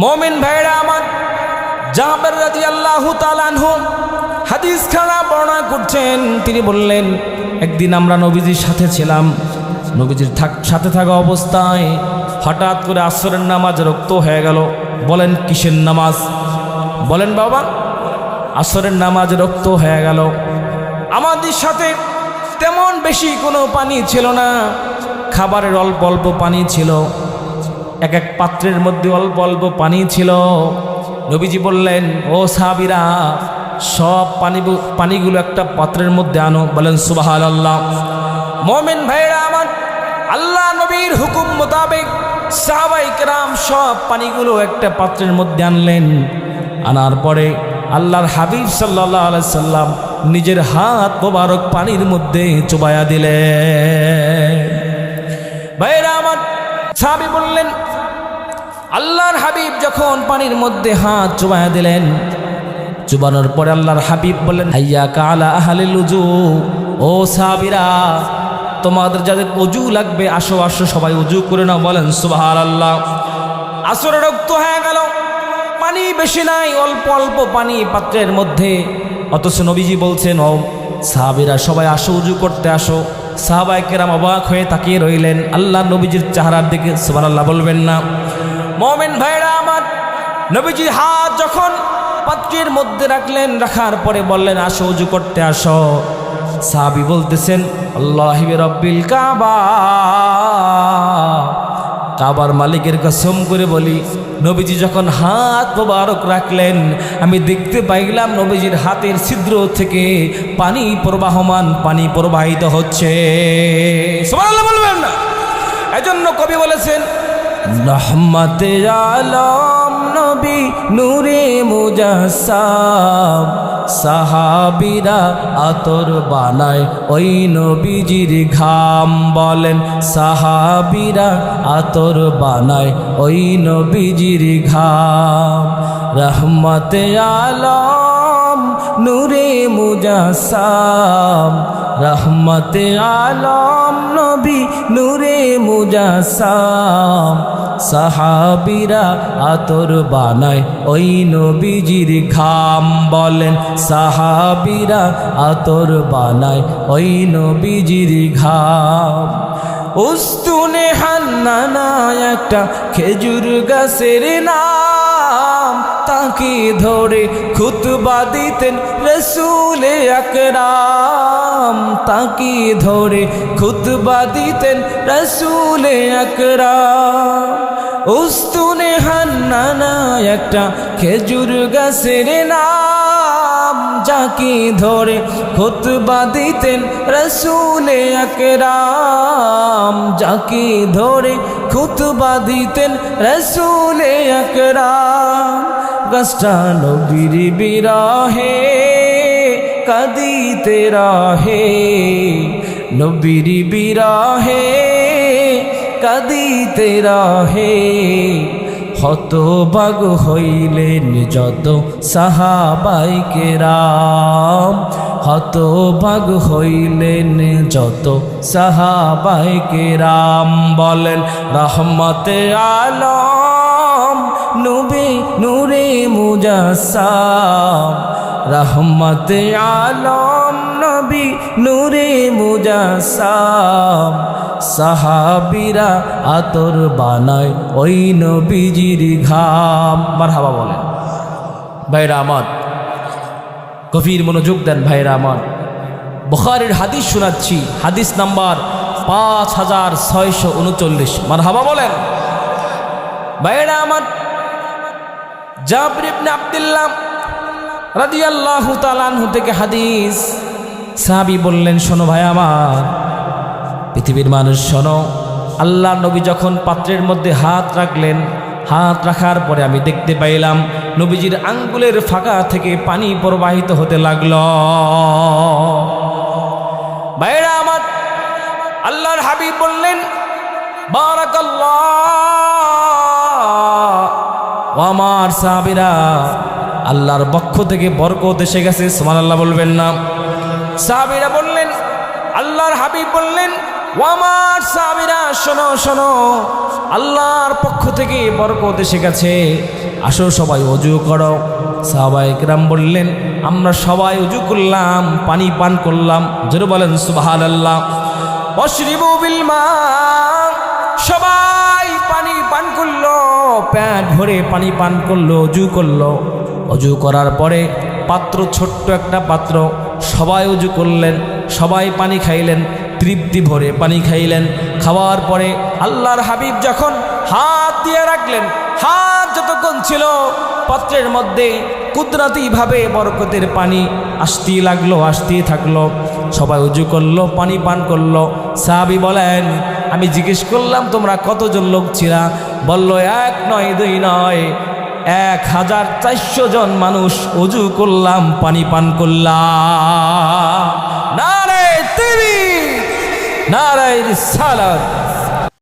মুমিন ভাইরা আমার, জাবের রাদিয়াল্লাহু তাআলা আনহু হাদিস খানা বর্ণনা করছেন। তিনি বললেন, একদিন আমরা নবীজির সাথে ছিলাম। নবীজির সাথে থাকা অবস্থায় হঠাৎ করে আসরের নামাজ রক্ত হয়ে গেল। বলেন কিসের নামাজ? বলেন বাবা, আসরের নামাজ রক্ত হয়ে গেল। আমাদের সাথে তেমন বেশি কোনো পানি ছিল না, খাবারের অল্প অল্প পানি ছিল, এক এক পাত্রের মধ্যে অল্প অল্প পানি ছিল। নবীজি বললেন, ও সাহাবীরা, সব পানিগুলো একটা পাত্রের মধ্যে আনো। বলেন সুবহানাল্লাহ। মুমিন ভাইরা আমার, আল্লাহ নবীর হুকুম মোতাবেক সাহাবায়ে কেরাম সব পানিগুলো একটা পাত্রের মধ্যে আনলেন। আনার পরে আল্লাহর হাবিব সাল্লাল্লাহু আলাইহি সাল্লাম নিজের হাত মোবারক পানির মধ্যে চুবায়া দিলেন। ভাইরা আমার, সাহাবী বললেন, আল্লাহর হাবিব যখন পানির মধ্যে হাত চুবায়া দিলেন, চুবানোর পরে আল্লাহর হাবিব বললেন, হাইয়া কালা আহলিল উজু, ও সাহাবীরা, তোমাদের যাদের ওযু লাগবে আসো আসো, সবাই ওযু করে নাও। বলেন সুবহানাল্লাহ। আসরে রক্ত হয়ে গেল, পানি বেশি নাই, অল্প অল্প পানি পাত্রের মধ্যে। অথচ নবীজি বলছেন, ও সাহাবীরা সবাই আসো, ওযু করতে আসো। সাহাবায়ে কেরাম অবাক হয়ে তাকিয়ে রইলেন আল্লাহ নবীজির চেহারার দিকে। সুবহানাল্লাহ বলবেন না? মুমিন ভাইরা আমার, নবীজি হাত যখন পাত্রের মধ্যে রাখলেন, রাখার পরে বললেন, আসো ওযু করতে আসো। সাহাবী বলতেছেন, আল্লাহি রাব্বিল কাবা, কাবার মালিকের কসম করে বলি, নবীজি যখন হাত মোবারক রাখলেন, আমি দেখতে পাইলাম নবীজির হাতের ছিদ্র থেকে পানি প্রবাহমান, পানি প্রবাহিত হচ্ছে। সুবহানাল্লাহ বলবেন না? এজন্য কবি বলেছেন, রহমতে আলম নবী নূরে মুজাসসাম, সাহাবীরা আতর বানায় ওই নবীজির ঘাম। বলেন সাহাবীরা আতর বানায় ওই নবীজির ঘাম। রহমতে আলম নূরে মুজাসসাম, রহমতে আলম নবী নূরে মুজাসসাম, সাহাবীরা আতর বানায় ওই নবীজির ঘাম। বলেন সাহাবীরা আতর বানায় ওই নবীজির ঘাম। উস্তুনে হান্নানা একটা খেজুর গাছের নাম, তাকে ধরে খুতবা দিতেন রাসূল আকরাম, তাকে ধরে খুতবা দিতেন রাসূল আকরাম। উস্তুনে হান্নানা একটা খেজুর গাছের নাম, যাকে ধরে খুতবা দিতেন রাসূল আকরাম, যাকে ধরে খুতবা দিতেন রাসূল আকরাম। গাছটা নবীর বিরহে কাঁদিতে রহে, নবীর বিরহে কাঁদিতে রহে। হতভাগ হইলেন যত সাহাবায়ে কেরাম, হতভাগ হইলেন যত সাহাবায়ে কেরাম। বলেন রহমতে আলম নবী নূরে মুজাসসাম, রহমতে আলম নবী নূরে মুজাসসাম, সাহাবীরা আতর বানায় ওই নবীজির ঘাম। মারহাবা বলেন। ভাইরা আমার, গভীর মনোযোগ দেন ভাইরা আমার। বুখারীর হাদিস শোনাচ্ছি, হাদিস নাম্বার 5639। মারহাবা বলেন। ভাইরা আমার, জাবির ইবনে আব্দুল্লাহ রাদিয়াল্লাহু তাআলা আনহু থেকে হাদিস। সাহাবী বললেন, শোনো ভাই আমার, পৃথিবীর মানুষ শোনো, আল্লাহ নবী যখন পাত্রের মধ্যে হাত রাখলেন, হাত রাখার পরে আমি দেখতে পাইলাম নবীজির আঙ্গুলের ফাঁকা থেকে পানি প্রবাহিত হতে লাগলো। ভাইরা আমার, আল্লাহর হাবিব বললেন, বারাকাল্লাহ। আমার সাহাবীরা, আল্লাহর পক্ষ থেকে বরকত এসে গেছে। সুবহানাল্লাহ বলবেন না? সাহাবীরা বললেন, আল্লাহর হাবিব বললেন, ও আমার সাহাবীরা শোনো শোনো, আল্লাহর পক্ষ থেকে বরকত এসে গেছে। আসো সবাই অজু করো। সাহাবায়ে কেরাম বললেন, আমরা সবাই অজু করলাম, পানি পান করলাম। জোরে বলেন সুবহানাল্লাহ। অশরিবু বিল মা, সবাই পানি পান করলো, পেট ভরে পানি পান করলো, অজু করলো। অজু করার পরে পাত্র, ছোট্ট একটা পাত্র, সবাই অজু করলেন, সবাই পানি খাইলেন, তৃপ্তি ভরে পানি খাইলেন। খাওয়ার পরে আল্লাহর হাবিব যখন হাত দিয়ে রাখলেন, হাত যতক্ষণ ছিল পাত্রের মধ্যে কুদরতিভাবে বরকতের পানি আসতেই লাগলো, আসতেই থাকলো। সবাই উজু করলো, পানি পান করলো। সাহাবী বলেন, আমি জিজ্ঞেস করলাম তোমরা কতজন লোক ছিলা? বলল, 1 নয় 2 নয়, 1400 জন মানুষ উজু করলাম, পানি পান করলাম। নারে তাকবীর, নারে রিসালাত।